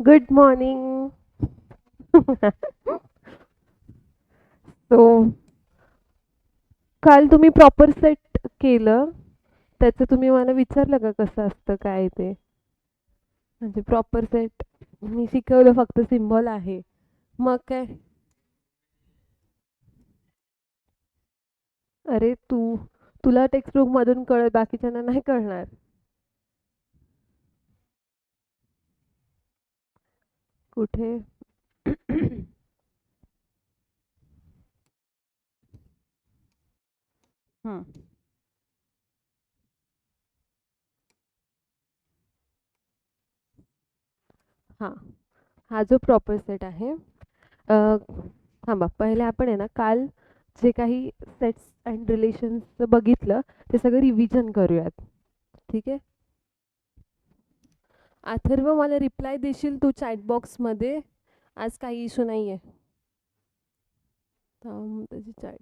Good morning. So काल तुम्ही proper set केलं, त्याचं तुम्ही मला विचारलं का कसं असतं काय ते? म्हणजे प्रॉपर सेट मी शिकवलं फक्त सिम्बॉल आहे. मग काय? अरे तुला टेक्स्टबुक मधून कळत बाकीच्यांना नाही कळणार. कुठे? हं, हां. हा जो प्रॉपर सेट आहे, थांबा पहिले आपण आहे ना काल जे काही सेट्स अँड रिलेशन्स बघितलं ते सगळं रिव्हिजन करूयात. ठीक आहे? अथर्व मला रिप्लाय देशील तू चॅट बॉक्समध्ये? आज काही इश्यू नाहीये. थांब त्याची चॅट.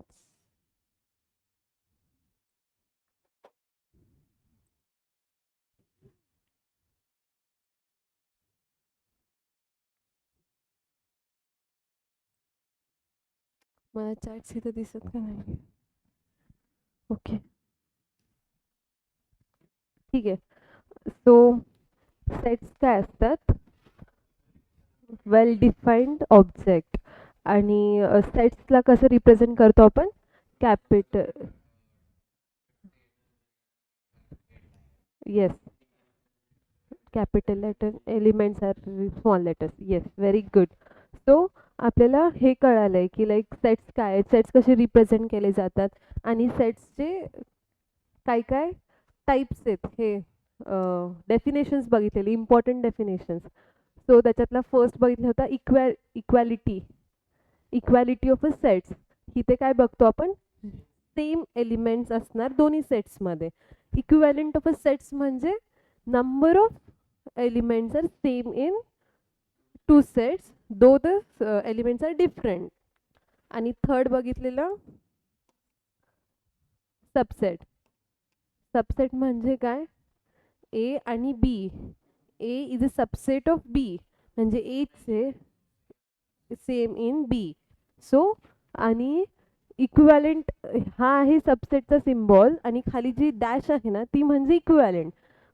मला चॅट्स इथं दिसत का नाही? ओके, ठीक आहे. सो सेट्स काय असतात? Well defined object. आणि सेट्सला कसं रिप्रेझेंट करतो आपण? Capital. Yes, capital letter elements are small letters. Yes, very good. So आपल्याला हे कळालंय की लाईक सेट्स काय आहेत, सेट्स कसे रिप्रेझेंट केले जातात आणि सेट्सचे काय काय टाइप्स आहेत हे डेफिनेशन्स बघितलेली, इम्पॉर्टंट डेफिनेशन्स. सो त्याच्यातला फर्स्ट बघितला होता equality. Equality of a sets. इथे काय बघतो आपण? सेम एलिमेंट्स असणार दोन्ही सेट्समध्ये. इक्विव्हॅलंट ऑफ अ सेट्स म्हणजे number of elements are same in two sets though the elements are different. आणि थर्ड बघितलेलं सबसेट. सबसेट म्हणजे काय? ए आणि B. A is a subset of B, म्हणजे एचे सेम इन बी. सो आणि equivalent हा आहे सबसेटचा सिम्बॉल आणि खाली जी डॅश आहे ना ती म्हणजे इक्विव्हॅलंट.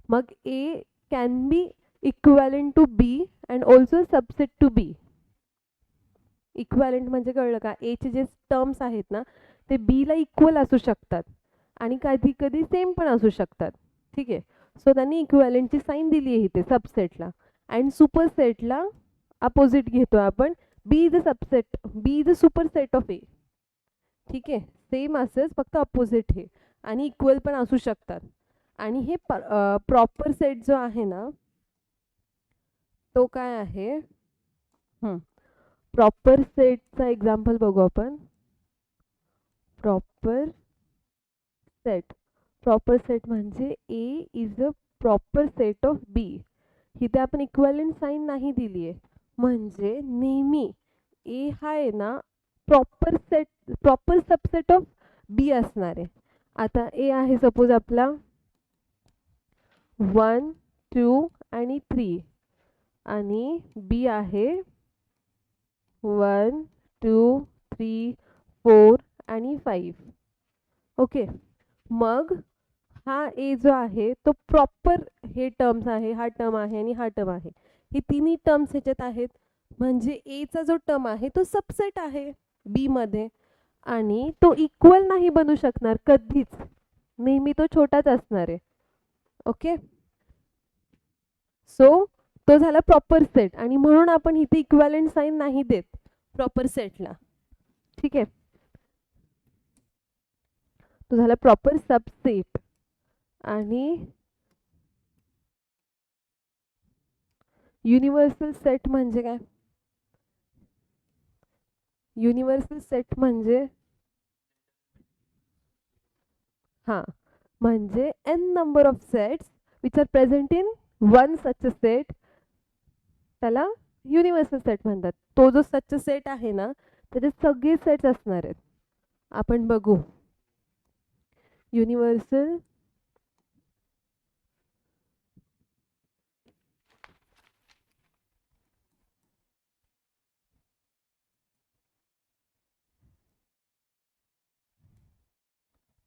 मग A can be equivalent to B and also subset to B. Equivalent म्हणजे कळलं का? एचे जे टर्म्स आहेत ना ते बीला इक्वल असू शकतात आणि कधी कधी सेम पण असू शकतात. ठीक आहे? सो त्यांनी इक्विव्हॅलंटची साईन दिली आहे इथे सबसेटला. अँड सुपरसेटला अपोजिट घेतो आपण. B is a subset, B is a superset of A. ठीक आहे? सेम असंच फक्त अपोजिट हे. आणि इक्वल पण असू शकतात. आणि हे प्रॉपर सेट जो आहे ना तो काय आहे? प्रॉपर सेटचा एक्झाम्पल बघू आपण. Proper set. प्रॉपर सेट म्हणजे A is a proper set of B. इथे आपण इक्वॅलंट साईन नाही दिली आहे, म्हणजे नेहमी ए हा आहे ना प्रॉपर सबसेट ऑफ बी असणार आहे. आता ए आहे सपोज आपला 1 2 आणि 3 आणि बी आहे 1 2 3 4 आणि 5. ओके. मग हा ए जो आहे तो प्रॉपर हे टर्म्स आहे, हा टर्म आहे आणि हा टर्म आहे. हे तिन्ही टर्म्स ह्याच्यात आहेत, म्हणजे एचा जो टर्म आहे तो सबसेट आहे बी मध्ये. आणि तो इक्वल नाही बनू शकणार कधीच, नेहमी तो छोटाच असणार आहे. ओके. सो तो झाला प्रॉपर सेट आणि म्हणून आपण इथे इक्वॅलंट साईन नाही देत प्रॉपर सेटला. ठीक आहे? तो झाला प्रॉपर सबसेट. आणि युनिव्हर्सल सेट म्हणजे काय? युनिव्हर्सल सेट म्हणजे हां, म्हणजे N number of sets which are present in one such a set, त्याला युनिव्हर्सल सेट म्हणतात. तो जो सच अ सेट आहे ना त्याच्यात सगळे सेट्स असणार आहेत. आपण बघू. युनिव्हर्सल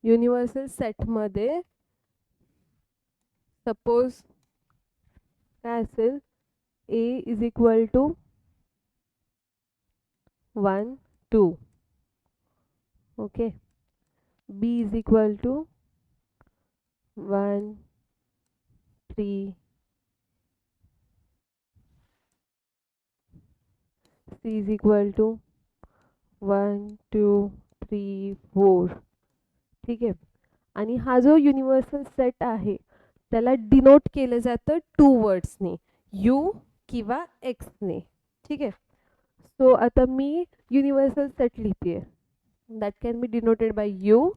युनिव्हर्सल सेटमध्ये सपोज काय असेल, A is equal to 1 2, okay, B is equal to 1 3, C is equal to 1 2 3 4. ठीक आहे. आणि हा जो युनिव्हर्सल सेट आहे त्याला डिनोट केलं जातं 2 वर्ड्सने, यू किंवा एक्सने. ठीक आहे. सो आता मी युनिव्हर्सल सेट लिहिते, that can be denoted by you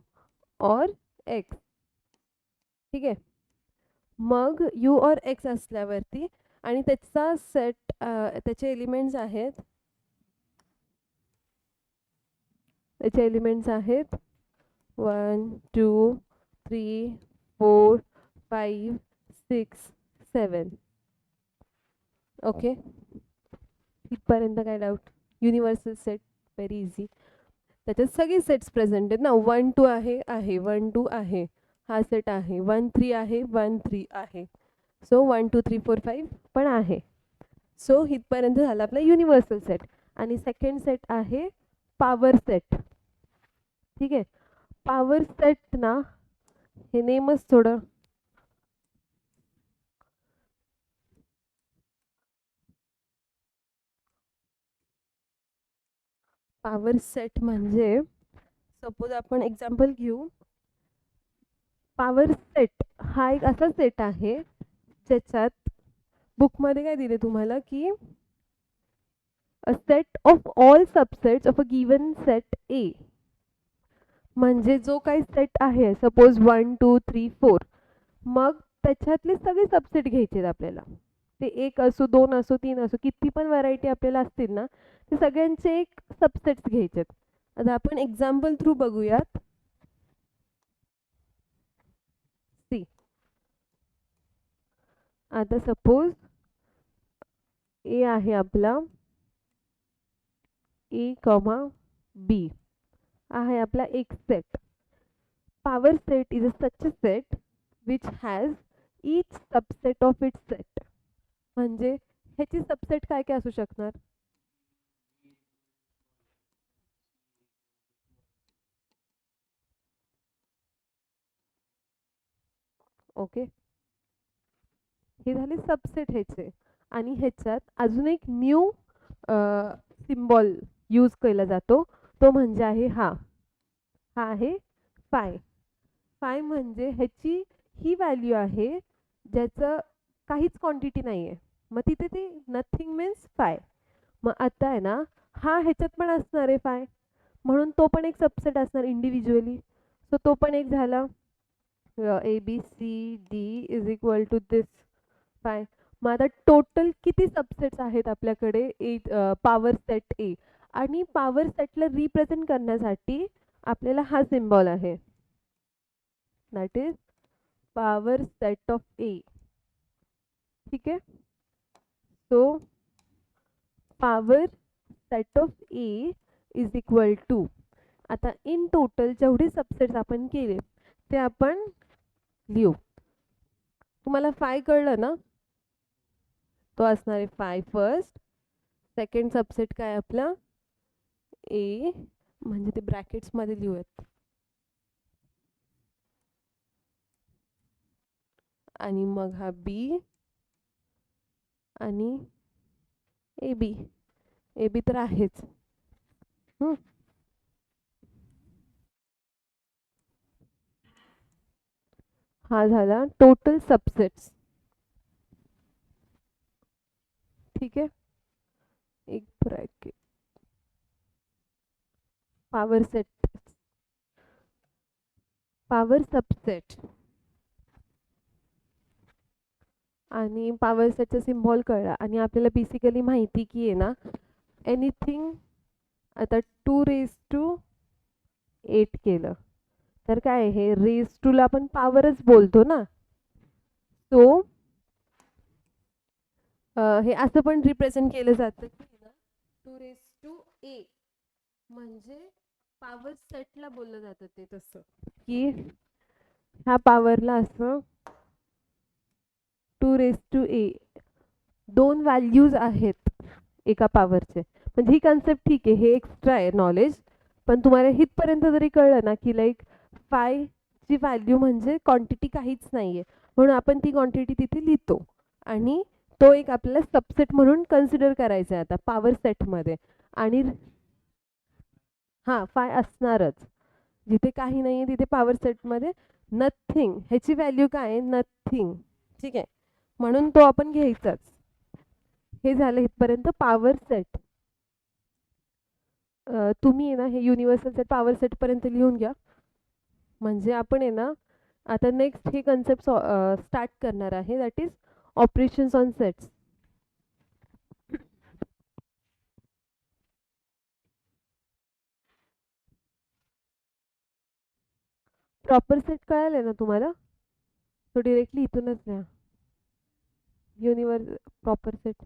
और एक्स. ठीक आहे. मग यू और एक्स असल्यावरती आणि त्याचा सेट, त्याचे एलिमेंट्स आहेत, त्याचे एलिमेंट्स आहेत 1 2 3 4 5 6 7. ओके, इथपर्यंत काय doubt? Universal set very easy. त्याच्यात सगळे सेट्स प्रेझेंट आहेत ना. 1 2 आहे 1 2 आहे, हा सेट आहे. 1 3 आहे 1 3 आहे. सो 1 2 3 4 5 पण आहे. सो इथपर्यंत झाला आपला युनिव्हर्सल सेट. आणि सेकंड सेट आहे पॉवर सेट. ठीक आहे. पॉवर सेट ना, हे नेमच थोडं पॉवर सेट म्हणजे सपोज आपण एक्झाम्पल घेऊ. पॉवर सेट हा एक असा सेट आहे ज्याच्यात बुकमध्ये काय दिले तुम्हाला की a set of all subsets of a given set ए. म्हणजे जो काही सेट आहे सपोज 1 2 3 4, मग त्याच्यातले सगळे सबसेट घ्यायचे आहेत आपल्याला. ते 1 असो 2 असो 3 असो, किती पण व्हरायटी आपल्याला असतील ना, ते सगळ्यांचे एक सबसेट्स घ्यायचे. आता आपण एक्झाम्पल थ्रू बघूयात. सी, आता सपोज ए आहे आपला, ए कॉमा बी आहे आपला एक set. Power set is a such a set which has each subset of its set. म्हणजे ह्याची सबसेट काय काय असू शकणार? ओके, हे झाले सबसेट ह्याचे. आणि ह्याच्यात अजून एक न्यू सिम्बॉल यूज केला जातो, तो म्हणजे आहे हा आहे फाय. फाय म्हणजे ह्याची ही व्हॅल्यू आहे ज्याचं काहीच क्वांटिटी नाही आहे, मग तिथे ते नथिंग मीन्स फाय. मग आता आहे ना, हा ह्याच्यात पण असणार आहे फाय, म्हणून तो पण एक सबसेट असणार इंडिव्हिज्युअली. सो तो पण एक झाला. A B C D is equal to this phi. मग आता टोटल किती सबसेट्स आहेत आपल्याकडे ए, पॉवर सेट ए. आणि पॉवर सेटला रिप्रेझेंट करण्यासाठी आपल्याला हा सिम्बॉल आहे, that is power set of A. ठीक आहे. So power set of A is equal to, आता इन टोटल जेवढे सबसेट्स आपण केले ते आपण लिहू. तुम्हाला फाय कळलं ना, तो असणार आहे फाय फर्स्ट. सेकंड सबसेट काय आपला ए, म्हणजे ते ब्रॅकेट्स मध्ये लिहूयात. आणि मग हा बी आणि ए बी. ए बी तर आहेच. हा झाला टोटल सबसेट्स. ठीक आहे. एक bracket power set, power subset. आणि पॉवर सेटचा सिम्बॉल कळला. आणि आपल्याला बेसिकली माहिती की आहे ना, एनिथिंग, आता 2 रेज टू 8 केलं तर काय, हे रेज टू ला आपण पॉवरच बोलतो ना. सो हे असं पण रिप्रेझेंट केलं जातं की ना, 2 रेज टू ए म्हणजे पॉवर सेटला बोललं जातं ते तसं, की ह्या पॉवरला असं 2 raised to a 2 व्हॅल्यूज आहेत एका पॉवरचे. म्हणजे ही कन्सेप्ट ठीक आहे, हे एक्स्ट्रा आहे नॉलेज. पण तुम्हाला इथपर्यंत जरी कळलं ना, की लाईक ची व्हॅल्यू म्हणजे क्वांटिटी काहीच नाहीये, म्हणून आपण ती क्वांटिटी तिथे लिहितो आणि तो एक आपल्याला सबसेट म्हणून कन्सिडर करायचा आहे आता पॉवर सेटमध्ये. आणि हां, असणारच. जिथे काही नाहीये तिथे पॉवर सेटमध्ये नथिंग ह्याची व्हॅल्यू काय आहे? नथिंग. ठीक आहे. म्हणून तो आपण घ्यायचाच. हे झालं इथपर्यंत पॉवर सेट. तुम्ही आहे ना हे युनिव्हर्सल सेट पॉवर सेट पर्यंत लिहून घ्या. म्हणजे आपण आहे ना आता नेक्स्ट हे कन्सेप्ट स्टार्ट करणार आहे, that is operations on sets. Proper set कळालंय ना तुम्हाला? तो डिरेक्टली इथूनच लिहा. Universe proper set.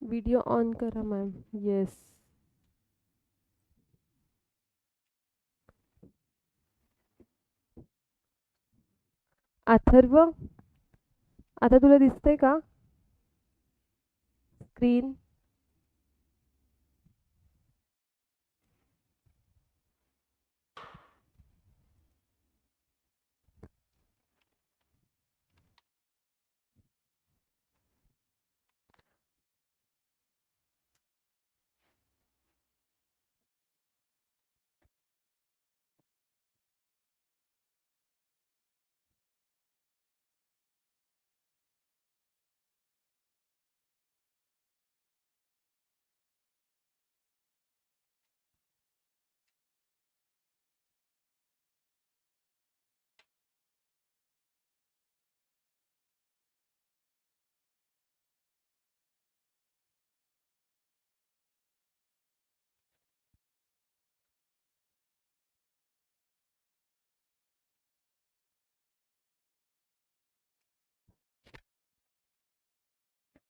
Video on करा मॅम. येस. अथर्व, आता तुला दिसतंय का स्क्रीन?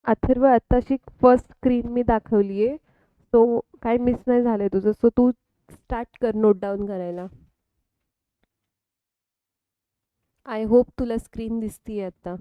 अथर्व, आत्ताशी फर्स्ट स्क्रीन मी दाखवलीये, सो काही मिस नाही झालंय तुझं. सो तू स्टार्ट कर नोट डाऊन करायला. आय होप तुला स्क्रीन दिसतीये आता.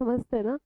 समजतंय ना?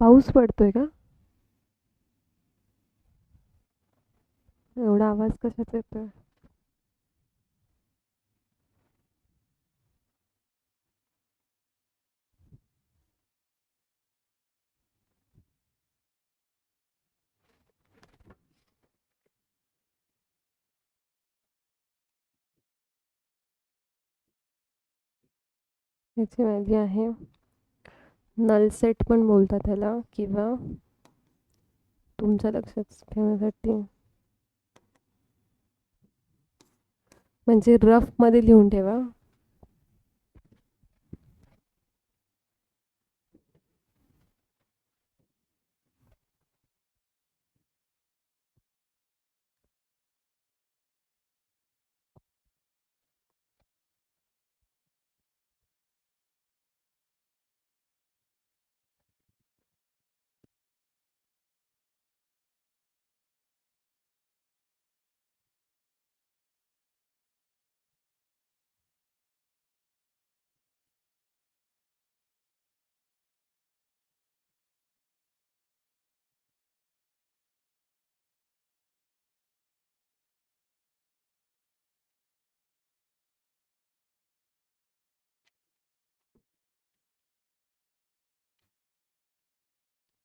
पाऊस पडतोय का? एवढा आवाज कशाचा येतोय? ह्याची व्हॅल्यू आहे नल सेट पण बोलतात त्याला, किंवा तुमच्या लक्षात ठेवण्यासाठी म्हणजे रफ मध्ये लिहून ठेवा.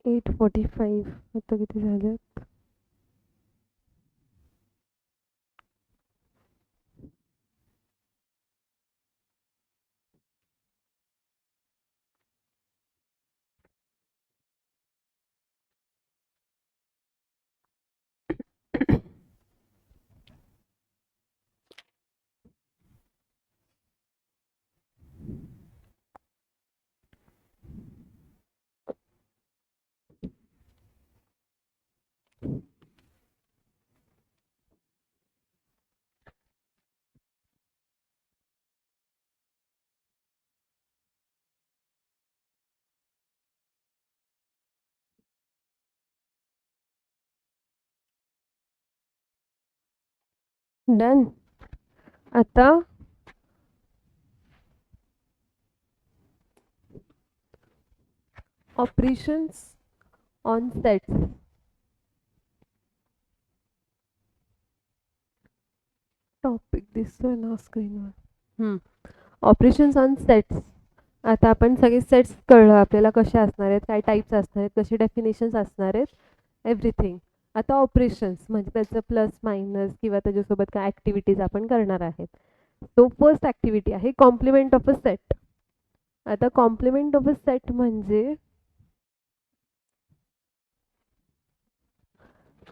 8:45 आता किती झालेत? डन. आता ऑपरेशन्स ऑन सेट्स. टॉपिक दिसतोय ना स्क्रीनवर? Operations on sets. आता आपण सगळे सेट्स कळलं आपल्याला कसे असणार आहेत, काय टाईप्स असणार आहेत, कसे डेफिनेशन्स असणार आहेत, एव्हरीथिंग. आता ऑपरेशन्स म्हणजे त्याचं प्लस मायनस किंवा त्याच्यासोबत काय ॲक्टिव्हिटीज आपण करणार आहेत. सो फर्स्ट ॲक्टिव्हिटी आहे कॉम्प्लिमेंट ऑफ अ सेट. आता कॉम्प्लिमेंट ऑफ अ सेट म्हणजे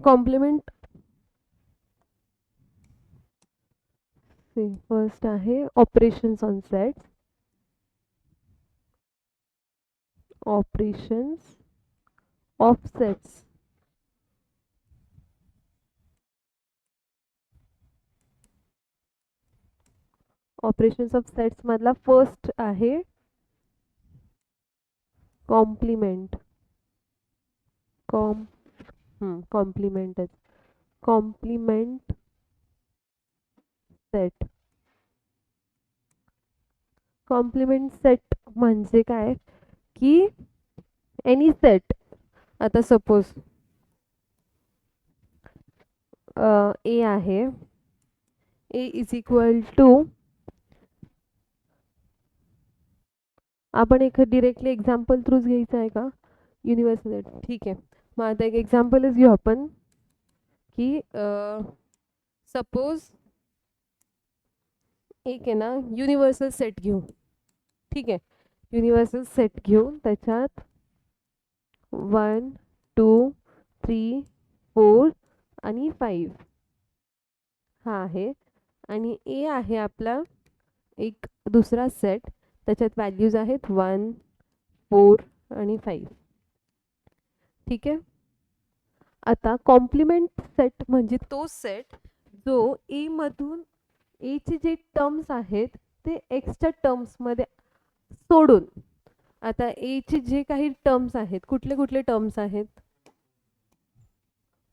कॉम्प्लिमेंट फर्स्ट आहे operations on sets. Operations of sets. Operations of sets मधला फर्स्ट आहे कॉम्प्लिमेंट. कॉम्प्लिमेंटच. Complement set. कॉम्प्लिमेंट सेट म्हणजे काय की एनी सेट. आता सपोज ए आहे, ए इज इक्वल टू, आपण एक डिरेक्टली एक्झाम्पल थ्रूच घ्यायचं आहे का युनिव्हर्सल? ठीक आहे, मग आता एक एक्झाम्पलच घेऊ आपण की सपोज एक आहे ना युनिव्हर्सल सेट घेऊ. ठीक आहे, युनिव्हर्सल सेट घेऊ, त्याच्यात 1 2 3 4 आणि 5 हा आहे. आणि ए आहे आपला एक दुसरा सेट, त्याच्यात व्हॅल्यूज आहेत 1 4 आणि 5. ठीक आहे. आता कॉम्प्लिमेंट सेट म्हणजे तो सेट जो ए मधून ए चे जे टर्म्स आहेत ते एक्सच्या टर्म्समध्ये सोडून, आता ए चे जे काही टर्म्स आहेत, कुठले कुठले टर्म्स आहेत?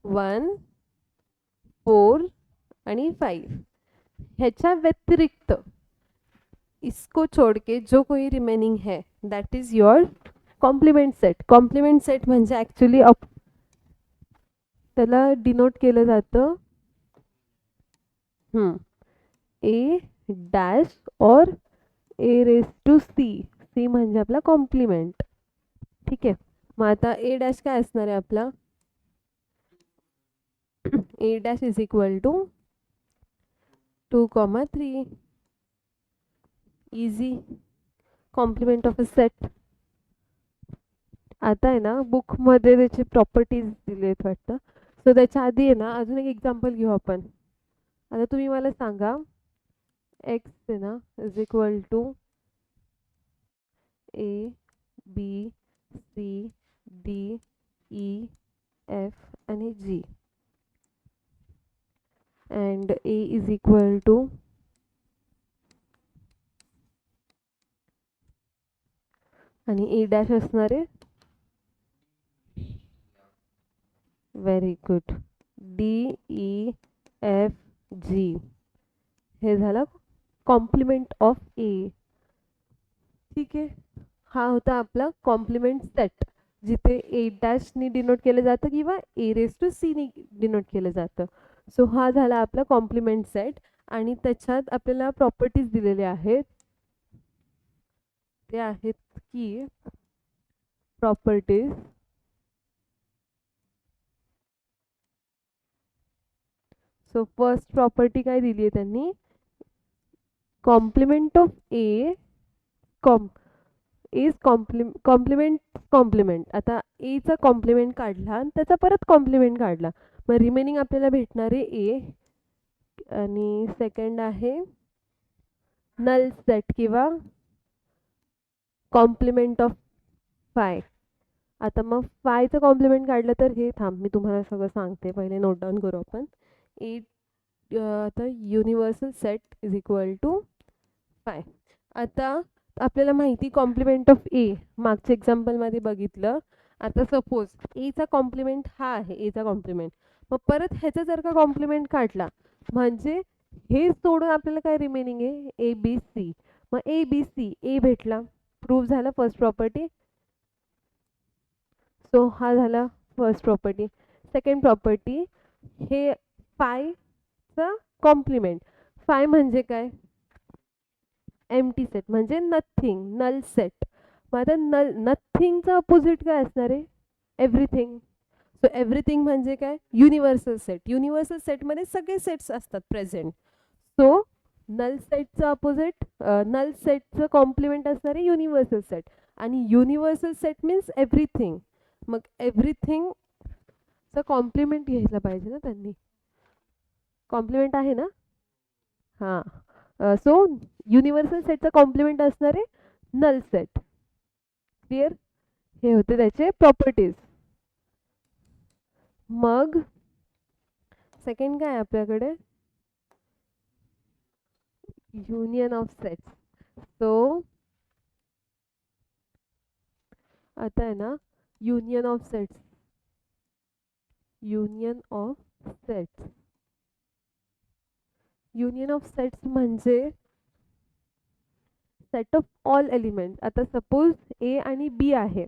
1 4 आणि 5. ह्याच्या व्यतिरिक्त इसको छोड़ के जो कोई रिमेनिंग है that is your complement set. Complement set म्हणजे ॲक्च्युली त्याला डिनोट केलं जातं ए डॅश और A raise to C. C म्हणजे आपला कॉम्प्लिमेंट. ठीक आहे, मग आता ए डॅश काय असणार आहे आपला? A dash is equal to 2,3. Easy. Complement of a set. आता आहे ना बुकमध्ये त्याचे प्रॉपर्टीज दिले आहेत वाटतं. सो त्याच्या आधी आहे ना अजून एक एक्झाम्पल घेऊ आपण. आता तुम्ही मला सांगा एक्स आहे ना is equal to A B C D E F आणि G, and A is equal to आणि ए डॅश असणार आहे, very good, D E F G. हे झालं कॉम्प्लिमेंट ऑफ ए. ठीक आहे, हा होता आपला कॉम्प्लिमेंट सेट जिथे ए डॅशनी डिनोट केलं जातं किंवा ए रेस टू सीनी डिनोट केलं जातं. सो हा झाला आपला कॉम्प्लिमेंट सेट आणि त्याच्यात आपल्याला प्रॉपर्टीज दिलेल्या आहेत. ते आहेत की प्रॉपर्टीज सो फर्स्ट प्रॉपर्टी काय दिली आहे त्यांनी, complement of A com is complement complement. आता एचा कॉम्प्लिमेंट काढला आणि त्याचा परत कॉम्प्लिमेंट काढला, मग रिमेनिंग आपल्याला भेटणार आहे ए. आणि सेकंड आहे नल सेट किंवा कॉम्प्लिमेंट ऑफ फाय. आता मग फायचं कॉम्प्लिमेंट काढलं तर हे, थांब मी तुम्हाला सगळं सांगते, पहिले नोट डाऊन करू आपण. ए आता universal set is equal to phi. आता आपल्याला माहिती कॉम्प्लिमेंट ऑफ ए मागच्या एक्झाम्पलमध्ये बघितलं. आता सपोज एचा कॉम्प्लिमेंट हा आहे, एचा कॉम्प्लिमेंट, मग परत ह्याचा जर का कॉम्प्लिमेंट काढला म्हणजे हे सोडून आपल्याला काय रिमेनिंग आहे, ए बी सी. मग ए बी सी, ए भेटला, प्रूव्ह झालं फर्स्ट प्रॉपर्टी. सो हा झाला फर्स्ट प्रॉपर्टी. सेकंड प्रॉपर्टी, हे फायचा कॉम्प्लिमेंट. फाय म्हणजे काय, एम्प्टी सेट म्हणजे नथिंग, नल सेट. मग आता नथिंगचं अपोजिट काय असणार आहे, एव्हरीथिंग. सो एव्हरीथिंग म्हणजे काय, युनिव्हर्सल सेट. युनिव्हर्सल सेटमध्ये सगळे सेट्स असतात प्रेझेंट. सो नल सेटचं अपोजिट, नल सेटचं कॉम्प्लिमेंट असणार आहे युनिव्हर्सल सेट. आणि युनिव्हर्सल सेट मीन्स एव्हरीथिंग. मग एव्हरीथिंगचं कॉम्प्लिमेंट घ्यायला पाहिजे ना त्यांनी, कॉम्प्लिमेंट आहे ना. हां, सो युनिव्हर्सल सेटचा कॉम्प्लिमेंट असणार आहे नल सेट. क्लिअर, हे होते त्याचे प्रॉपर्टीज. मग सेकंड काय आपल्याकडे, युनियन ऑफ सेट्स. सो आता आहे ना, union of sets, union of sets, union of sets म्हणजे सेट ऑफ ऑल एलिमेंट्स. आता सपोज ए आणि बी आहे,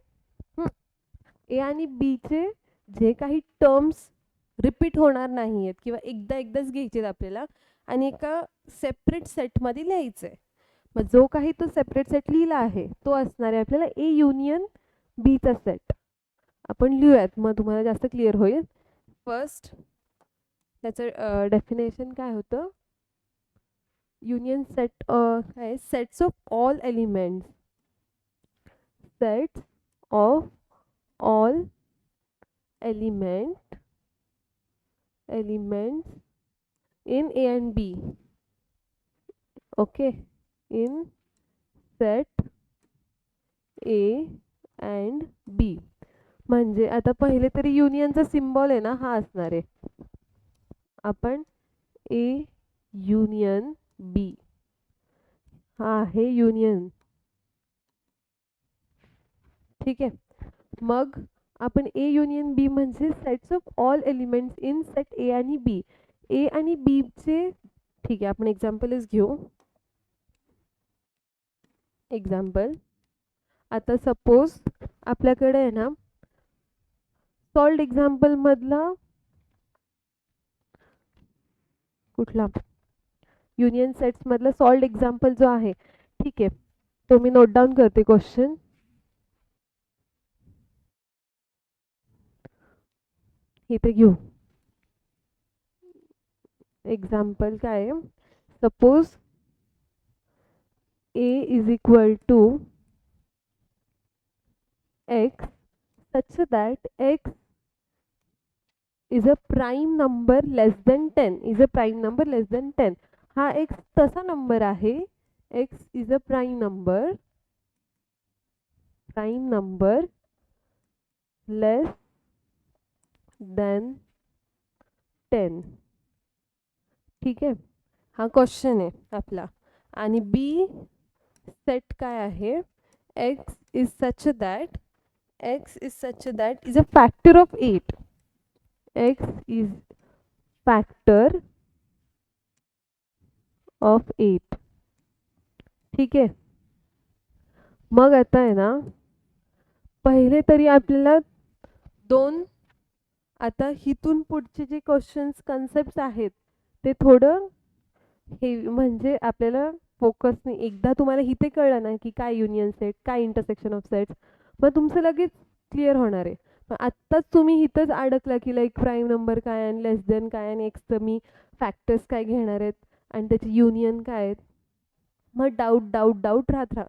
ए आणि बीचे जे काही टर्म्स रिपीट होणार नाही आहेत किंवा एकदाच घ्यायचे आहेत आपल्याला आणि एका सेपरेट सेटमध्ये लिहायचं आहे. मग जो काही तो सेपरेट सेट लिहिला आहे तो असणार आहे आपल्याला ए युनियन बीचा सेट. आपण लिहूयात, मग तुम्हाला जास्त क्लिअर होईल. फर्स्ट त्याचं डेफिनेशन काय होतं, युनियन सेट काय, sets of all elements, sets of all elements in A and B. Okay, in set A and B. म्हणजे आता पहिले तरी युनियनचा सिम्बॉल आहे ना, हा असणार आहे. आपण A युनियन B, हा आहे युनियन. ठीक आहे, मग आपण ए युनियन बी म्हणजे sets of all elements in set ए आणि बी. ए आणि बी चे, ठीक आहे, आपण एक्झाम्पलच घेऊ. एक्झाम्पल, आता सपोज आपल्याकडे आहे ना, सॉल्ड एक्झाम्पल मधला कुठला, युनियन सेट्स मधला सॉल्ड एक्झाम्पल जो आहे, ठीक आहे, तो मी नोट डाऊन करते क्वेश्चन. इथे घेऊ एक्झाम्पल काय आहे, suppose a is equal to x such that x is a prime number less than 10, is a prime number less than 10. हा x तसा नंबर आहे, x is a prime number less than 10. ठीक आहे, हा question आहे आपला. आणि बी set काय आहे, x is such that is a factor of 8. x is factor of 8. ठीक आहे, मग आता आहे ना, पहिले तरी आपल्याला दोन, आता हिथून पुढचे जे क्वेश्चन्स कन्सेप्ट आहेत ते थोडं हे, म्हणजे आपल्याला फोकस नाही. एकदा तुम्हाला इथे कळलं ना की काय युनियन सेट, काय इंटरसेक्शन ऑफ सेट्स, मग तुमचं लगेच क्लिअर होणार आहे. पण आत्ताच तुम्ही इथंच अडकला की लाईक प्राईम नंबर काय आणि लेस देन काय आणि एक्सचं मी फॅक्टर्स काय घेणार आहेत आणि त्याची युनियन काय आहेत. मग डाऊट राहत.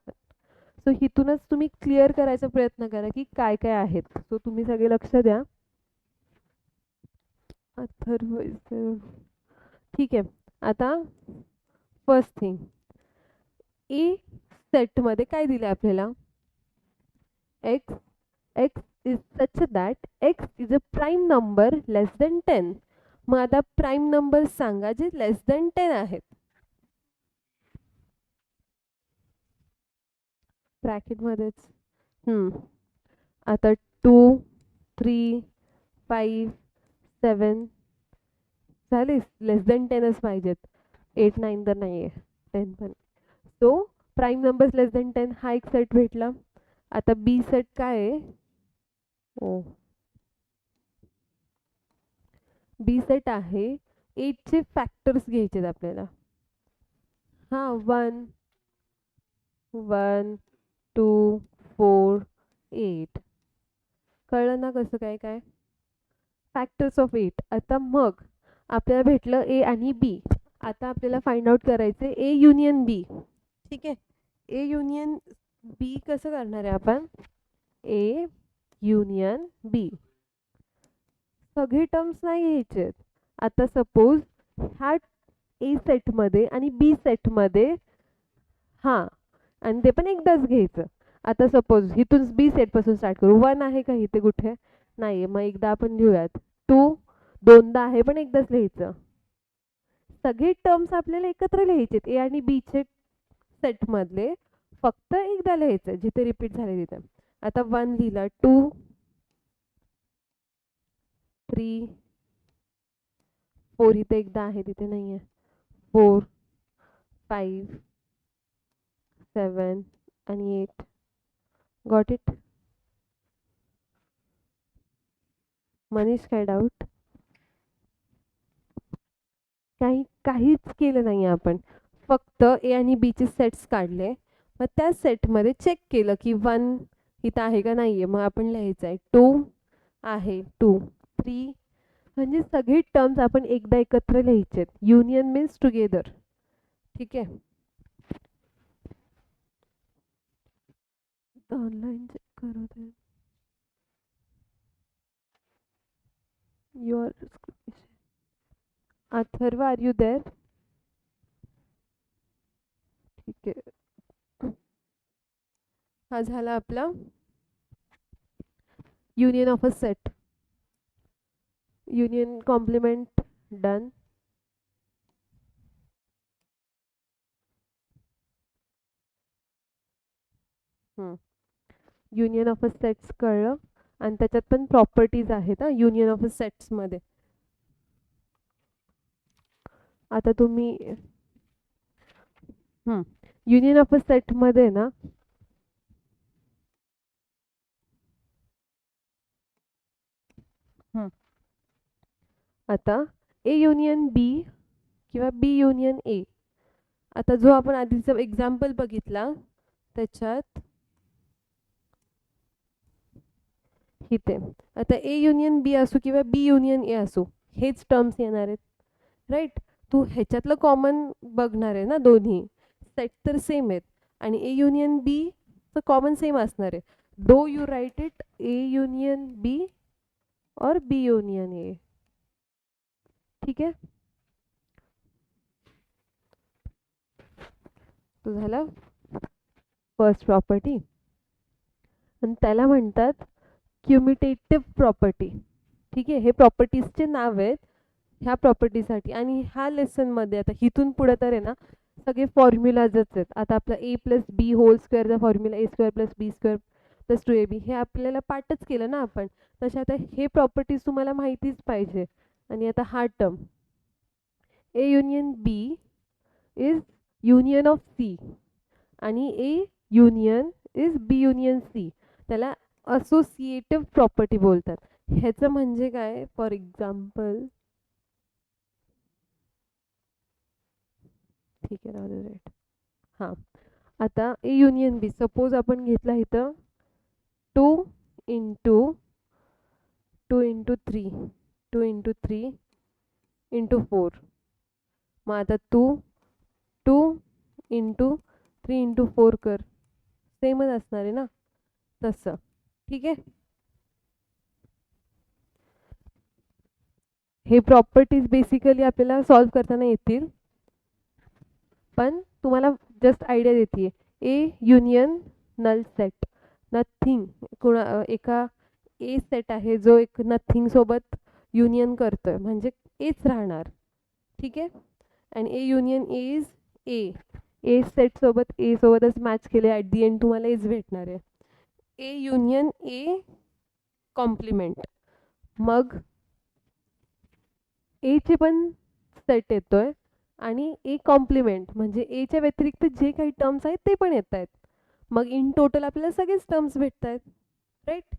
सो इथूनच तुम्ही क्लिअर करायचा प्रयत्न करा की काय काय आहेत. सो तुम्ही सगळे लक्ष द्या. अथर्व ठीक आहे. आता फर्स्ट थिंग, ए सेटमध्ये काय दिलं आपल्याला, x x is such that x is a prime number less than 10. मग आता प्राईम नंबर सांगा जे लेस दॅन 10 आहेत. ब्रॅकेटमध्येच आता 2 3 5 7 झाले, लेस दॅन 10च पाहिजेत. 8 9 तर नाही आहे, 10 पण. सो प्राईम नंबर्स लेस दॅन 10 हा एक सेट भेटला. आता बी सेट काय आहे, ओ बी सेट आहे 8चे फॅक्टर्स घ्यायचे आपल्याला. हां 1 1 2 4 8. कळलं ना कसं काय काय, फॅक्टर्स ऑफ 8. आता मग आपल्याला भेटलं ए आणि बी. आता आपल्याला फाइंड आउट करायचे ए युनियन बी. ठीक आहे, ए युनियन बी कसं करणार आहे आपण, ए युनियन बी. सगळे टर्म्स नाही घ्यायचे. आता सपोज ह्या ए सेटमध्ये आणि बी सेटमध्ये, हां आणि ते पण एकदाच घ्यायचं. आता सपोज इथून बी सेटपासून स्टार्ट करू. 1 आहे का इथे कुठे, नाही आहे, मग एकदा आपण लिहूयात. 2 दोनदा आहे पण एकदाच लिहायचं. सगळे टर्म्स आपल्याला एकत्र लिहायचे ए आणि बीचे सेटमधले, फक्त एकदा लिहायचं जिथे रिपीट झाले तिथे. आता 1 लिहिला, 2 3 4 इथे एकदा आहे तिथे नाही आहे, 4 5 7 आणि 8. Got it. मनीष काय डाऊट, काहीच केलं नाही आपण, फक्त ए आणि बीचे सेट्स काढले. मग त्या सेटमध्ये चेक केलं की 1 इथं आहे का नाही आहे, मग आपण लिहायचं आहे 2 आहे 2 3. म्हणजे सगळे टर्म्स आपण एकदा एकत्र लिहायचे. Union means together. ठीक आहे, ऑनलाईन चेक करू दे. Your Atharva are you there. ठीक आहे, हा झाला आपला union of a set. Union complement done. Union of a sets कळलं आणि त्याच्यात पण प्रॉपर्टीज आहेत हा युनियन ऑफ अ सेट्समध्ये. आता तुम्ही युनियन ऑफ अ सेटमध्ये ना, आता ए युनियन बी किंवा बी युनियन ए. आता जो आपण आधीचा एक्झाम्पल बघितला त्याच्यात इथे, आता ए युनियन बी असो किंवा बी युनियन ए असो, हेच टर्म्स येणार आहेत, राईट. तू ह्याच्यातलं कॉमन बघणार आहे ना, दोन्ही सेट तर सेम आहेत आणि ए युनियन बी चं कॉमन सेम असणार आहे. Do you write it A union B और बी युनियन ए. ठीक आहे, तो झाला फर्स्ट प्रॉपर्टी आणि त्याला म्हणतात क्युमिटेटिव्ह प्रॉपर्टी. ठीक आहे, हे प्रॉपर्टीजचे नाव आहेत ह्या प्रॉपर्टीसाठी. आणि ह्या लेसनमध्ये आता इथून पुढे तर आहे ना सगळे फॉर्म्युलाजच आहेत. आता आपला ए प्लस बी होल स्क्वेअरचा फॉर्म्युला ए स्क्वेअर प्लस बी स्क्वेअर प्लस 2ab हे आपल्याला पाठच केलं ना आपण. तसे आता हे प्रॉपर्टीज तुम्हाला माहितीच पाहिजे. आणि आता हा term A union B is union of C आणि A union is B union C. त्याला असोसिएटिव्ह प्रॉपर्टी बोलतात. ह्याचं म्हणजे काय, फॉर एक्झाम्पल, ठीक आहे राहू दे राईट. हां आता ए युनियन बी सपोज आपण घेतला इथं 2 इंटू 2 इंटू 3, 2 इंटू 3 इंटू 4. मग आता तू 2 इंटू 3 इंटू 4 कर, सेमच असणार आहे ना तसं. ठीक आहे. हे प्रॉपर्टीज बेसिकली आपल्याला सॉल्व करताना येतील, पण तुम्हाला जस्ट आयडिया देते. A union null set, nothing एका ए सेट आहे जो एक नथिंग सोबत युनियन करतोय म्हणजे एच राहणार. ठीक आहे. आणि A union A is a, A set सोबत ए सोबतच मॅच केले ॲट दी एंड तुम्हाला एच भेटणार आहे. ए युनियन ए कॉम्प्लिमेंट, मग एचे पण सेट येतोय आणि ए कॉम्प्लिमेंट म्हणजे एच्या व्यतिरिक्त जे काही टर्म्स आहेत ते पण येत आहेत. मग इन टोटल आपल्याला सगळेच टर्म्स भेटत आहेत, राईट.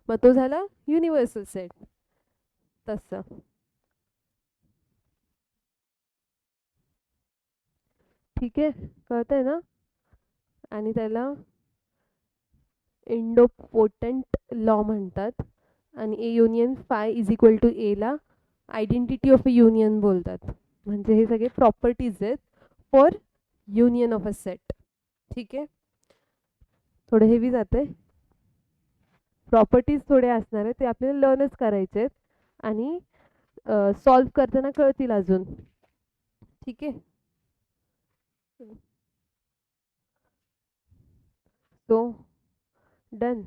मग तो झाला युनिव्हर्सल सेट. तसं ठीक आहे, कळतंय ना. आणि त्याला इंडोपोटंट लॉ म्हणतात. आणि A union phi is equal to एला आयडेंटिटी ऑफ अ युनियन बोलतात. म्हणजे हे सगळे प्रॉपर्टीज आहेत for union of a set. ठीक आहे. थोडं हेवी जाते, प्रॉपर्टीज थोडे असणार आहेत ते आपल्याला लर्नच करायचे आहेत आणि सॉल्व करताना कळतील अजून. ठीक आहे. So done.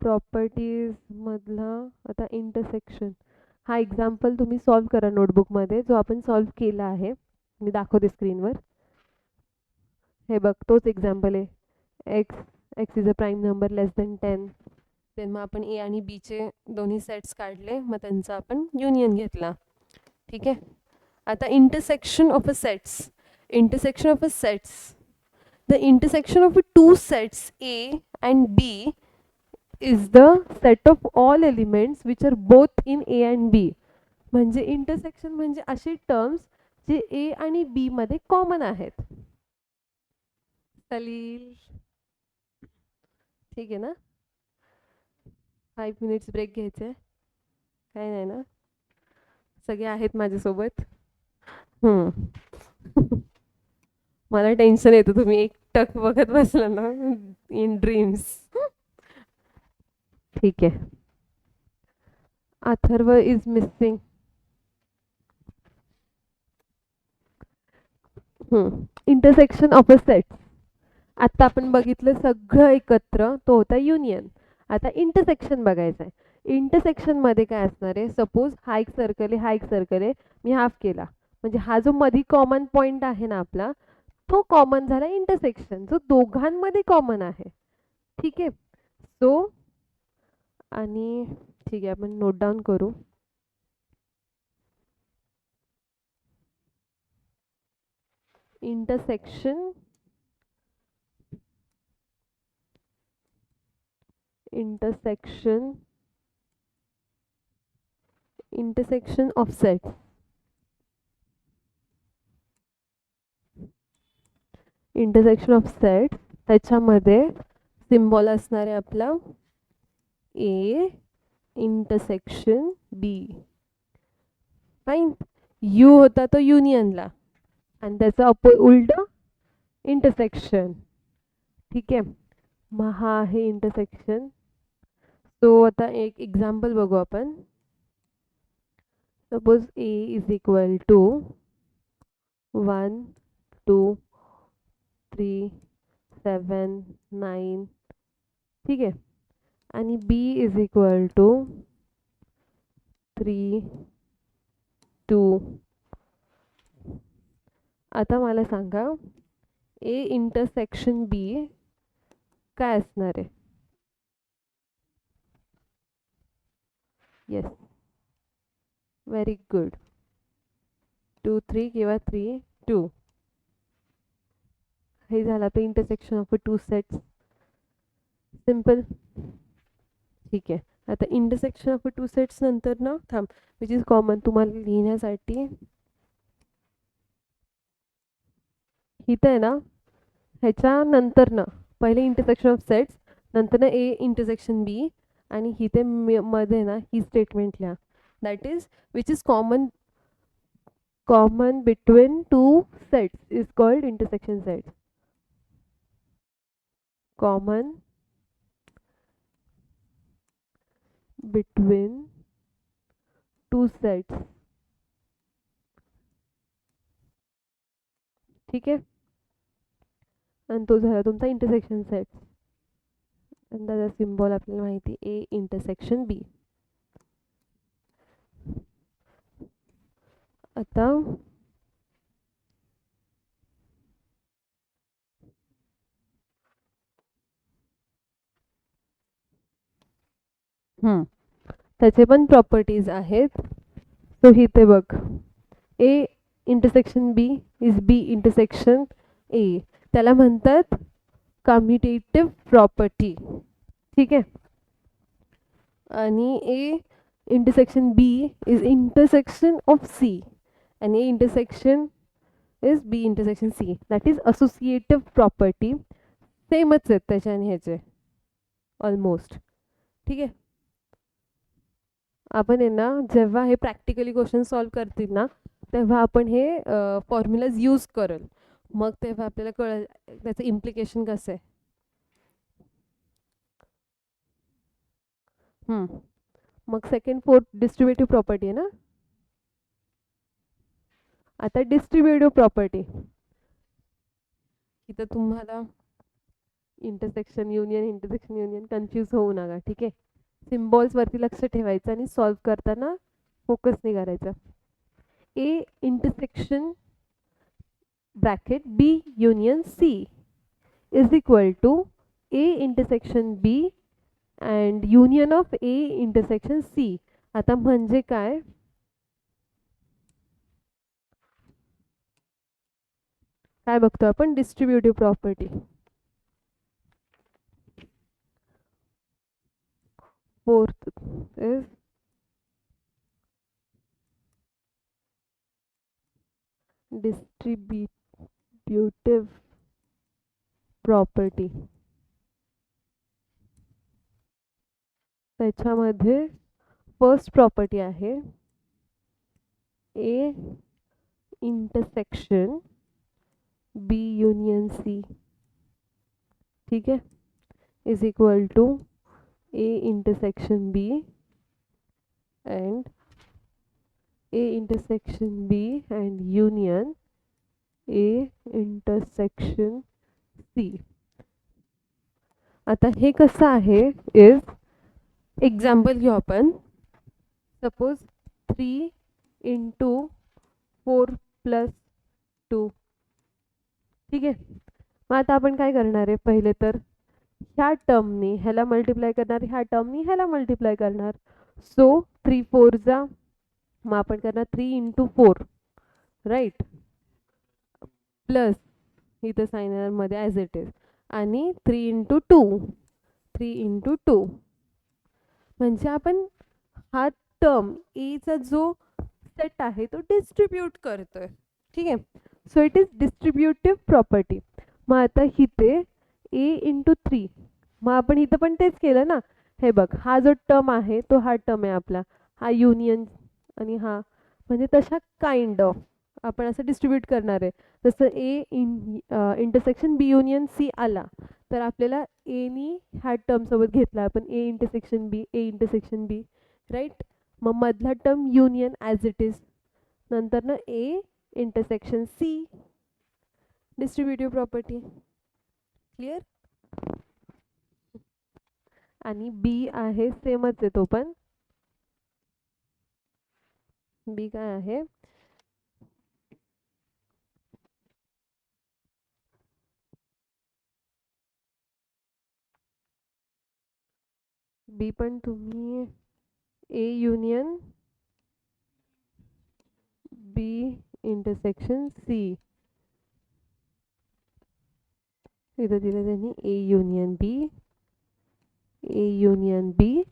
प्रॉपर्टीज मधला आता इंटरसेक्शन हा एक्झाम्पल तुम्ही सॉल्व करा नोटबुकमध्ये, जो आपण सॉल्व केला आहे. मी दाखवते स्क्रीनवर. हे बघ तोच एक्झाम्पल आहे. X is a prime number less than 10. Then मग आपण ए आणि बीचे दोन्ही सेट्स काढले, मग त्यांचा आपण युनियन घेतला. ठीक आहे. आता intersection of a sets, intersection of a sets, the intersection of two sets A and B is the set of all elements which are both in A and B. म्हणजे intersection म्हणजे असे terms जे ए आणि बी मध्ये common आहेत. सलील ठीक आहे ना. 5 मिनिट्स ब्रेक घ्यायचे, काय नाही ना, सगळे आहेत माझ्यासोबत. मला टेन्शन येतं तुम्ही एक टक बघत बसला ना इन ड्रीम्स. ठीक आहे. Atharva is missing. Intersection of a set. आता आपण बघितलं सगळं एकत्र, तो होता युनियन. आता इंटरसेक्शन बघायचं आहे. इंटरसेक्शनमध्ये काय असणार आहे, सपोज हा एक सर्कल आहे, हा एक सर्कल आहे, मी हाफ केला म्हणजे हा जो मधी कॉमन पॉईंट आहे ना आपला, तो कॉमन झाला इंटरसेक्शन, जो दोघांमध्ये कॉमन आहे. ठीक आहे. सो आणि ठीक आहे, आपण नोट डाऊन करू. Intersection intersection of set. Intersection of set त्याच्यामध्ये सिम्बॉल असणार आहे आपला A intersection B. Fine. U होता तो युनियनला आणि त्याचा उलट इंटरसेक्शन. ठीक आहे. मग हा आहे इंटरसेक्शन. सो आता एक एक्झाम्पल बघू आपण. Suppose A is equal to 1 2 3 7 9. ठीक आहे. आणि बी इज इक्वल टू 3 2. आता मला सांगा ए इंटरसेक्शन बी काय असणार आहे. Yes, very good. 2 3 किंवा 3 2. हे झालं आता intersection of two sets. Simple. ठीक आहे. आता इंटरसेक्शन ऑफ टू सेट्स नंतर ना थांब, विच इज कॉमन तुम्हाला लिहिण्यासाठी इथं आहे ना, ह्याच्या नंतर ना पहिले इंटरसेक्शन ऑफ सेट्स, नंतर ना ए इंटरसेक्शन बी, आणि इथे मध्ये ना ही स्टेटमेंट लिहा, that is which is common between two sets is called intersection set. Common between two sets. ठीक आहे, आणि तो झाला तुमचा इंटरसेक्शन सेट. आणि त्याचा सिम्बॉल आपल्याला माहिती ए इंटरसेक्शन बी. आता त्याचे पण प्रॉपर्टीज आहेत. सो इथे बघ, A intersection B is B intersection A, त्याला म्हणतात कम्युटेटिव्ह प्रॉपर्टी. ठीक आहे, आणि A intersection B is intersection of C, आणि A intersection is B intersection C, that is associative property. सेमच आहेत त्याच्या आणि ह्याचे ऑलमोस्ट. ठीक आहे, आपण आहे ना जेव्हा हे प्रॅक्टिकली क्वेश्चन सॉल्व करतील ना, तेव्हा आपण हे फॉर्म्युलाज यूज करेल, मग तेव्हा आपल्याला कळेल त्याचं इम्प्लिकेशन कसं आहे. मग सेकंड फोर्थ डिस्ट्रीब्युटिव्ह प्रॉपर्टी आहे ना. आता डिस्ट्रीब्युटिव्ह प्रॉपर्टी, इथं तुम्हाला इंटरसेक्शन युनियन कन्फ्यूज होऊ नका. ठीक आहे, सिम्बॉल्स वरती लक्ष ठेवायचं आणि सॉल्व करताना फोकस नाही करायचा. A intersection bracket B union C is equal to A intersection B and union of A intersection C. आता म्हणजे काय, काय बघतो आपण, distributive property. Fourth is distributive property. त्याच्यामध्ये फर्स्ट प्रॉपर्टी आहे A intersection B union C. ठीक आहे, is equal to A intersection B and A intersection B and union A intersection C. आता हे कसं आहे इज, एक्झाम्पल घेऊ आपण. Suppose 3 into 4 plus 2. ठीक आहे, मग आता आपण काय करणार आहे, पहिले तर ह्या टर्मनी ह्याला मल्टिप्लाय करणार, ह्या टर्मनी ह्याला मल्टिप्लाय करणार. सो 3 4 जा, मग आपण करणार 3 इंटू 4, राईट, प्लस इथं सायनर मध्ये ॲज इट इज, आणि 3 इंटू 2, 3 इंटू 2. म्हणजे आपण हा टर्म एचा जो सेट आहे तो डिस्ट्रीब्यूट करतोय. ठीक आहे, so it is distributive property. मग आता इथे ए इंटू 3, मग आपण इथं पण तेच केलं ना. हे बघ, हा जो टर्म आहे तो हा टर्म आहे आपला, हा युनियन, आणि हा म्हणजे तशा काइंड ऑफ आपण असं डिस्ट्रीब्यूट करणार आहे. जसं A intersection B union C आला, तर आपल्याला एनी ह्या टर्म सोबत घेतला आपण, A intersection B, A intersection B, right. मग मधला term union as it is, नंतर ना A intersection C, distributive property. Clear. आणि बी आहे सेमच आहे तो पण. बी काय आहे, बी पण तुम्ही A union B intersection C, इथं दिलं त्यांनी A union B, A union बी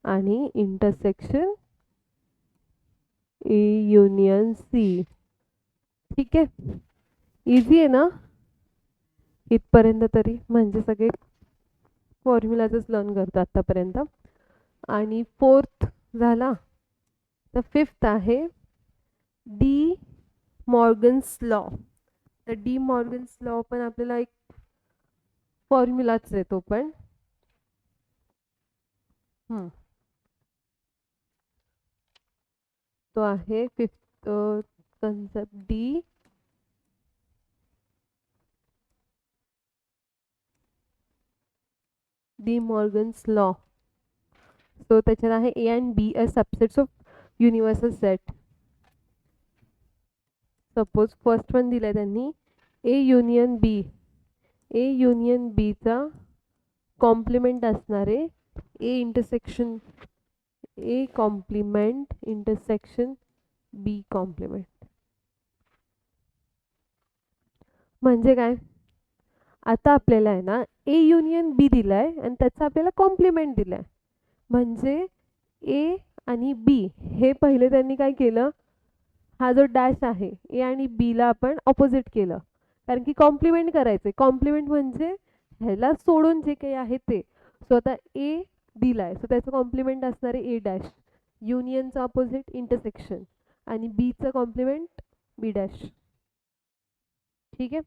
आणि इंटरसेक्शन ए युनियन सी. ठीक आहे, इझी आहे ना इथपर्यंत तरी, म्हणजे सगळे फॉर्म्युलाजच लर्न करतो आतापर्यंत. आणि फोर्थ झाला. तर फिफ्थ आहे डी मॉर्गन्स लॉ. तर डी मॉर्गन्स लॉ पण आपल्याला एक फॉर्म्युलाच आहे तो पण. तो आहे fifth concept De Morgan's law. So त्याच्यात आहे A and B are subsets of universal set. Suppose first one दिलाय त्यांनी A union B. A union बीचा कॉम्प्लिमेंट असणारे A intersection A complement intersection B complement. म्हणजे काय, आता आपल्याला आहे ना ए युनियन बी दिलाय आणि त्याचा आपल्याला कॉम्प्लिमेंट दिलाय. म्हणजे ए आणि बी हे पहिले त्यांनी काय केलं, हा जो डॅश आहे ए आणि बी ला आपण ऑपोजिट केलं, कारण की कॉम्प्लिमेंट करायचे. कॉम्प्लिमेंट म्हणजे ह्याला सोडून जे काही आहे ते. सो आता ए दिलाय सो त्याचं कॉम्प्लिमेंट असणार आहे ए डॅश. युनियनचं ऑपोजिट इंटरसेक्शन आणि बीचं कॉम्प्लिमेंट बी डॅश. ठीक आहे,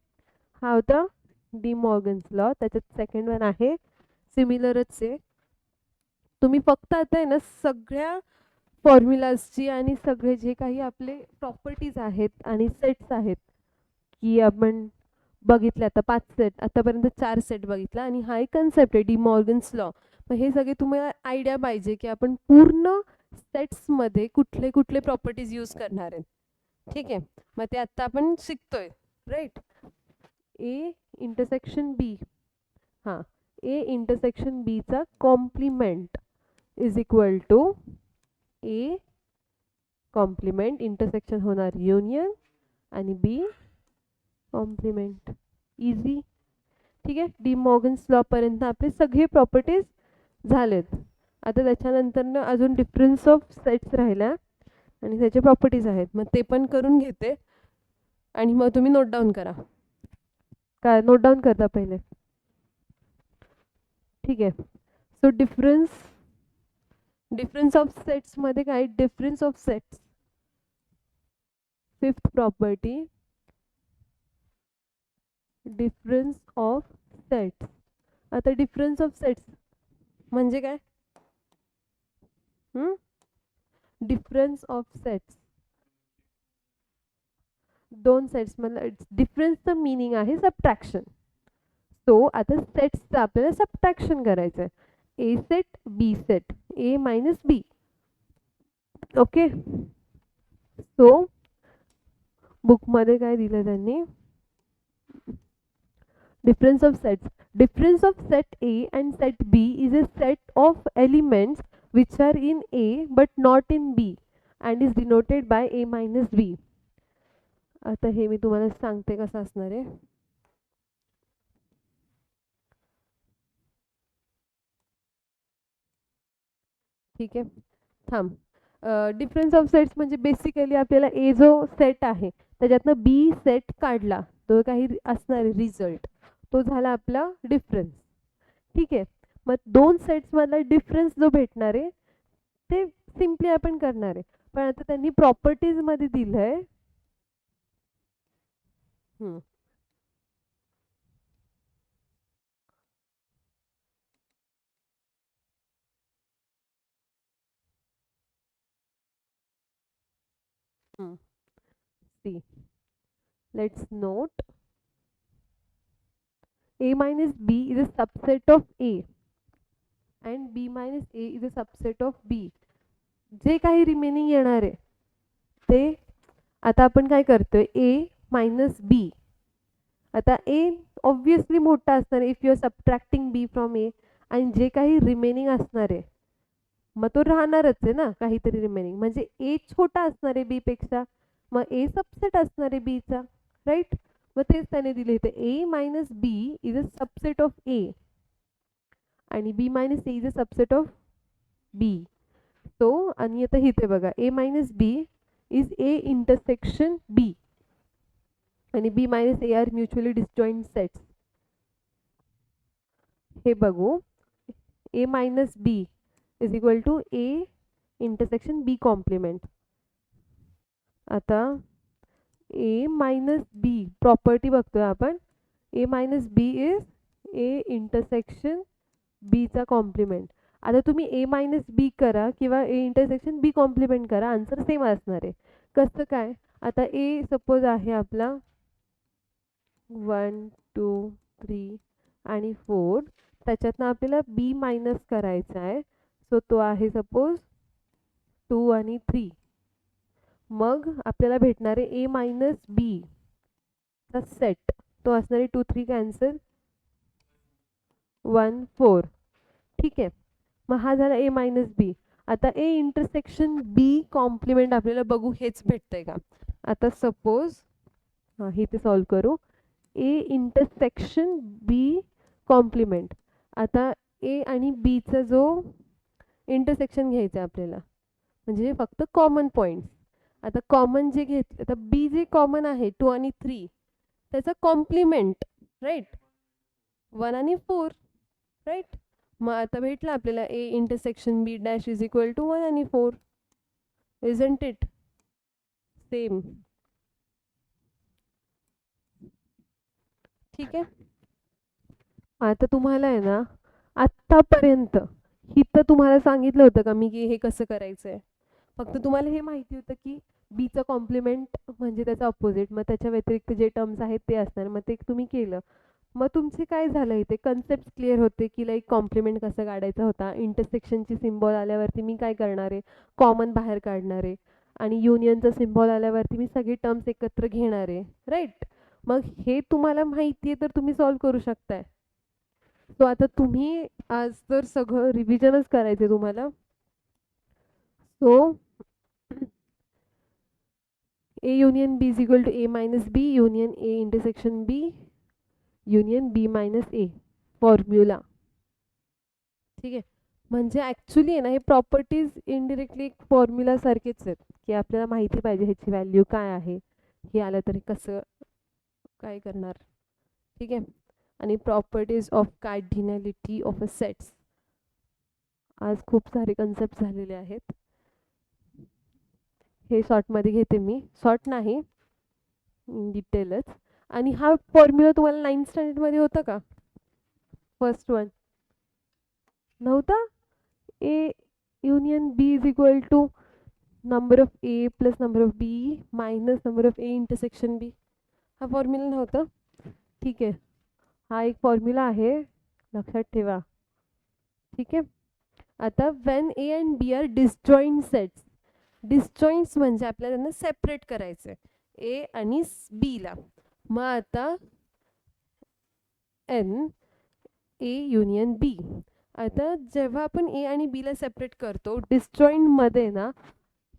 हा होता डी मॉर्गन्स लॉ. त्याच्यात सेकंड वन आहे सिमिलरच आहे. तुम्ही फक्त आता आहे ना सगळ्या फॉर्म्युलाजची आणि सगळे जे काही आपले प्रॉपर्टीज आहेत आणि सेट्स आहेत की आपण बघितले आता 5 सेट, आतापर्यंत 4 सेट बघितला आणि हा एक कन्सेप्ट आहे डी मॉर्गन्स लॉ. मग हे सगळे तुम्हाला आयडिया पाहिजे की आपण पूर्ण सेट्समध्ये कुठले कुठले प्रॉपर्टीज यूज करणार आहेत. ठीक आहे, मग ते आत्ता आपण शिकतोय राईट. ए इंटरसेक्शन बी, हां ए इंटरसेक्शन बीचा complement is equal to A complement intersection होणार युनियन आणि बी कॉम्प्लिमेंट. इझी. ठीक आहे, डी मॉर्गन्स लॉ पर्यंत आपले सगळे प्रॉपर्टीज झालेत. आता त्याच्यानंतर अजून डिफरन्स ऑफ सेट्स राहिल्या आणि त्याचे प्रॉपर्टीज आहेत, मग ते पण करून घेते आणि मग तुम्ही नोट डाऊन करा. काय नोट डाऊन करता पहिले? ठीक आहे. सो डिफरन्स ऑफ सेट्स मध्ये काय, difference of sets fifth property, difference of sets. आता डिफरन्स ऑफ सेट्स म्हणजे काय, डिफरन्स ऑफ सेट्स दोन सेट्स मधला डिफरन्सचं मीनिंग आहे सबट्रॅक्शन. सो आता सेट्सचं आपल्याला सबट्रॅक्शन करायचं आहे. ए सेट बी सेट, ए मायनस बी. ओके, सो बुकमध्ये काय दिलं त्यांनी, difference of sets. Difference of set A and set B is a set of elements which are in A but not in B and is denoted by A minus B. आता हे मी तुम्हाला सांगते कसं असणार आहे. ठीक आहे, थांब. डिफरन्स ऑफ सेट्स म्हणजे बेसिकली आपल्याला ए जो सेट आहे त्याच्यातनं बी सेट काढला, तो काही असणार आहे रिझल्ट, तो झाला आपला डिफरन्स. ठीक आहे, मग दोन सेट्समधला डिफरन्स जो भेटणार आहे ते सिम्पली आपण करणार आहे. पण आता त्यांनी प्रॉपर्टीजमध्ये दिलं आहे. C, let's note A minus B is a subset of A and B minus A is a subset of B. जे काही रिमेनिंग येणार आहे ते आता आपण काय करतोय, A मायनस बी. आता A ऑब्विसली मोठा असणार if you are subtracting B from A, आणि जे काही रिमेनिंग असणार आहे मग तो राहणारच आहे ना काहीतरी रिमेनिंग, म्हणजे A छोटा असणार आहे B पेक्षा, मग A सबसेट असणार आहे B चा, राईट. मग तेच त्याने दिले इथे A minus B is a subset of A आणि B minus A is a subset of B. So आणि आता इथे बघा A minus B is A intersection B आणि B minus A are mutually disjoint sets. हे बघू, A minus B is equal to A intersection B complement. आता A minus B property बघतोय आपण. A minus B is A intersection बीचा complement. आता तुम्ही ए minus बी करा किंवा ए इंटरसेक्शन बी कॉम्प्लिमेंट करा, आन्सर सेम असणार आहे. कसं काय? आता ए सपोज आहे आपला 1 2 3 आणि 4. त्याच्यातनं आपल्याला बी मायनस करायचा आहे. सो तो आहे सपोज 2 आणि 3. मग आपल्याला भेटणार आहे ए मायनस बी चा सेट. तो असणार आहे 2 3 कॅन्सल 1 4. ठीक आहे. मग हा झाला ए मायनस बी. आता ए इंटरसेक्शन बी कॉम्प्लिमेंट आपल्याला बघू हेच भेटतंय का. आता सपोज हां हे ते सॉल्व करू. A intersection B complement. आता ए आणि बीचा जो इंटरसेक्शन घ्यायचं आहे आपल्याला, म्हणजे फक्त कॉमन पॉईंट्स. आता कॉमन जे घेतलं, आता बी जे कॉमन आहे 2 आणि 3 त्याचा कॉम्प्लिमेंट, राईट, 1 आणि 4, राईट. मग आता भेटलं आपल्याला A intersection B dash is equal to 1 आणि 4. Isn't it same? ठीक आहे. आता तुम्हाला आहे ना आत्तापर्यंत इथं तुम्हाला सांगितलं होतं का मी की हे कसं करायचं आहे. फक्त तुम्हाला हे माहिती होतं की बीचं कॉम्प्लिमेंट म्हणजे त्याचा अपोजिट, मग त्याच्या व्यतिरिक्त जे टर्म्स आहेत ते असणार, मग ते तुम्ही केलं. मग तुमचे काय झालं इथे कन्सेप्ट क्लिअर होते की लाईक कॉम्प्लिमेंट कसं काढायचा होता. इंटरसेक्शनची सिम्बॉल आल्यावरती मी काय करणार आहे, कॉमन बाहेर काढणार आहे. आणि युनियनचा सिम्बॉल आल्यावरती मी सगळे टर्म्स एकत्र घेणार आहे, राईट. मग हे तुम्हाला माहिती आहे तर तुम्ही सॉल्व करू शकताय. सो आता तुम्ही आज तर सगळं रिव्हिजनच करायचे तुम्हाला. So A union B is equal to A minus B union A intersection B union B minus A formula. ठीक आहे. म्हणजे ॲक्च्युली आहे ना हे प्रॉपर्टीज इनडिरेक्टली एक फॉर्म्युला सारखेच आहेत की आपल्याला माहिती पाहिजे ह्याची व्हॅल्यू काय आहे, हे आलं तरी कसं काय करणार. ठीक आहे. आणि properties of cardinality of a sets. आज खूप सारे कन्सेप्ट झालेले आहेत. हे शॉर्टमध्ये घेते मी, शॉर्ट नाही डिटेलच. आणि हा फॉर्म्युला तुम्हाला 9th स्टँडर्डमध्ये होता का? फर्स्ट वन नव्हता. A union B is equal to number of A plus number of B minus number of A intersection B. हा फॉर्म्युला नव्हता. ठीक आहे. हा एक फॉर्म्युला आहे, लक्षात ठेवा. ठीक आहे. आता when A and B are disjoint sets. Disjoints म्हणजे आपल्याला त्यांना सेपरेट करायचं आहे ए आणि बीला. मग आता एन ए युनियन बी. आता जेव्हा आपण ए आणि बीला सेपरेट करतो डिसजॉईंटमध्ये ना,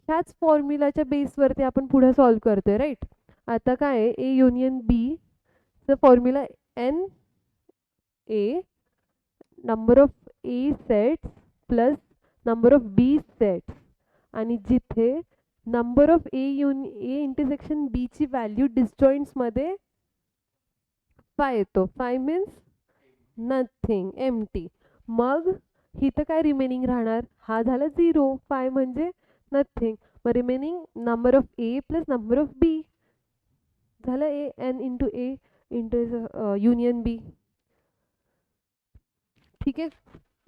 ह्याच फॉर्म्युलाच्या बेसवरती आपण पुढे सॉल्व करतोय, राईट. आता काय आहे ए युनियन बी चा formula N A number of A sets plus number of B sets. आणि जिथे number of A intersection B ची व्हॅल्यू डिसजॉईंट्समध्ये 5 येतो. 5 मीन्स नथिंग, एम्प्टी. मग इथं काय रिमेनिंग राहणार, हा झाला 0, 5 म्हणजे नथिंग. मग remaining number of A plus number of B झालं A n into A into union B. ठीक आहे.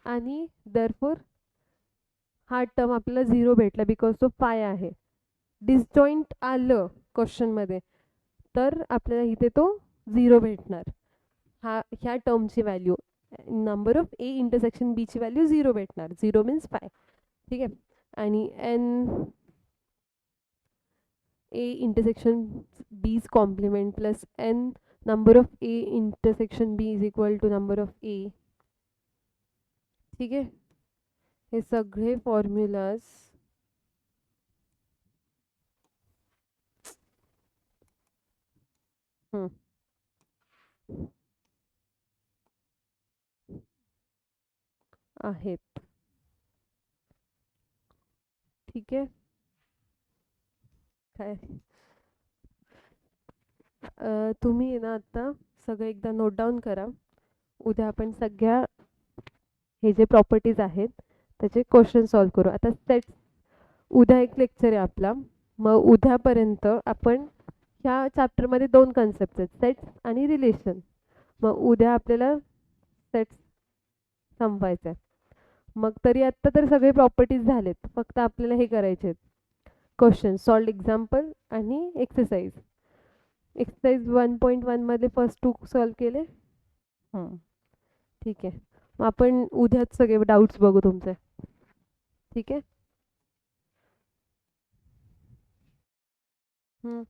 आणि दरफोर हा टर्म आपल्याला 0 भेटला बिकॉज तो 5 आहे. डिसजॉईंट आलं क्वेश्चनमध्ये तर आपल्याला इथे तो 0 भेटणार. ह्या टर्मची value number of A intersection B ची व्हॅल्यू 0 भेटणार. 0 मीन्स 5. ठीक आहे. आणि n A intersection B's complement plus n number of A intersection B is equal to number of A. ठीक आहे. हे सगळे फॉर्म्युलाज आहेत. ठीक आहे. काय तुम्ही ना आता सगळं एकदा नोट डाऊन करा. उद्या आपण सगळ्या हे जे प्रॉपर्टीज आहेत त्याचे क्वेश्चन सॉल्व करू. आता सेट्स उद्या एक लेक्चर आहे आपला. मग उद्यापर्यंत आपण ह्या चॅप्टरमध्ये 2 कन्सेप्ट आहेत, सेट्स आणि रिलेशन. मग उद्या आपल्याला सेट्स संपवायचं आहे. मग तरी आत्ता तर सगळे प्रॉपर्टीज झालेत. फक्त आपल्याला हे करायचे आहेत, क्वेश्चन सॉल्व्ड एक्झाम्पल आणि एक्सरसाइज. एक्सरसाइज 1.1 मध्ये फर्स्ट 2 सॉल्व केले. ठीक आहे. मग आपण उद्याच सगळे डाउट्स बघू तुमचे. ठीक आहे. हम्म.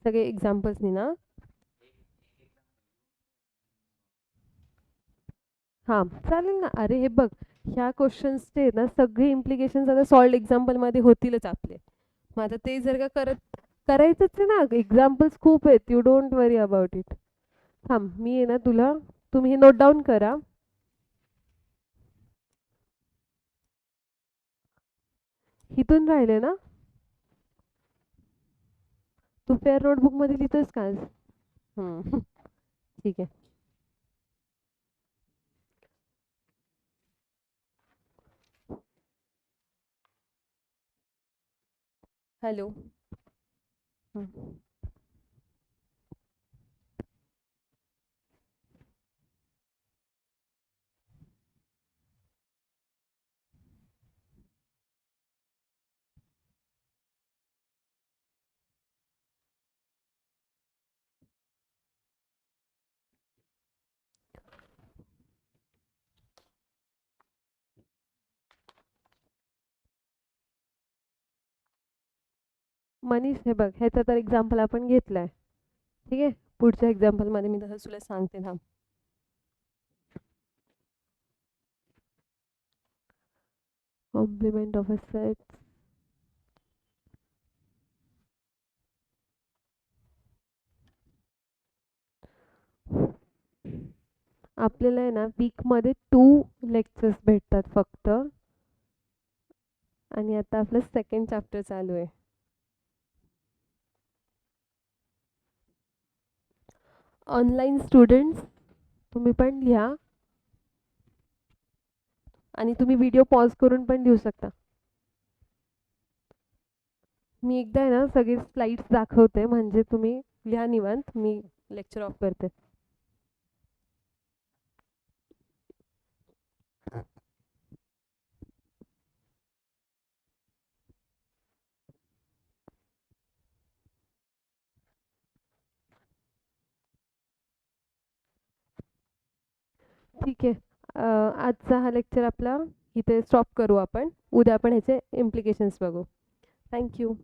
सगळे एक्झाम्पल्सनी ना. हां, चालेल ना. अरे हे बघ, ह्या क्वेश्चन्सचे ना सगळे इम्प्लिकेशन्स आता सॉल्व्ड एक्झाम्पलमध्ये होतीलच आपले. मग आता ते जर का करायचंच आहे ना, एक्झाम्पल्स खूप आहेत. You don't worry about it. थांब, मी आहे ना तुला, तुम्ही हे नोट डाऊन करा. इथून राहिले ना, तू फेअर नोटबुकमध्ये लिहितोस का आज? ठीक आहे. हॅलो. मनीष हे बघ, ह्याचा तर एक्झाम्पल आपण घेतलाय. ठीक आहे. पुढच्या एक्झाम्पलमध्ये मी तसं तुला सांगते. थांब. Complement of a set. आपल्याला आहे ना वीकमध्ये 2 लेक्चर्स भेटतात फक्त. आणि आता आपलं सेकंड चॅप्टर चालू आहे. ऑनलाईन स्टुडंट्स, तुम्ही पण लिहा आणि तुम्ही व्हिडिओ पॉज करून पण लिहू शकता. मी एकदा आहे ना सगळे स्लाइड्स दाखवते, म्हणजे तुम्ही लिहा निवांत. मी लेक्चर ऑफ करते. ठीक आहे. आजचा हा लेक्चर आपला इथे स्टॉप करू आपण. उद्या आपण ह्याचे इम्प्लिकेशन्स बघू. थँक्यू.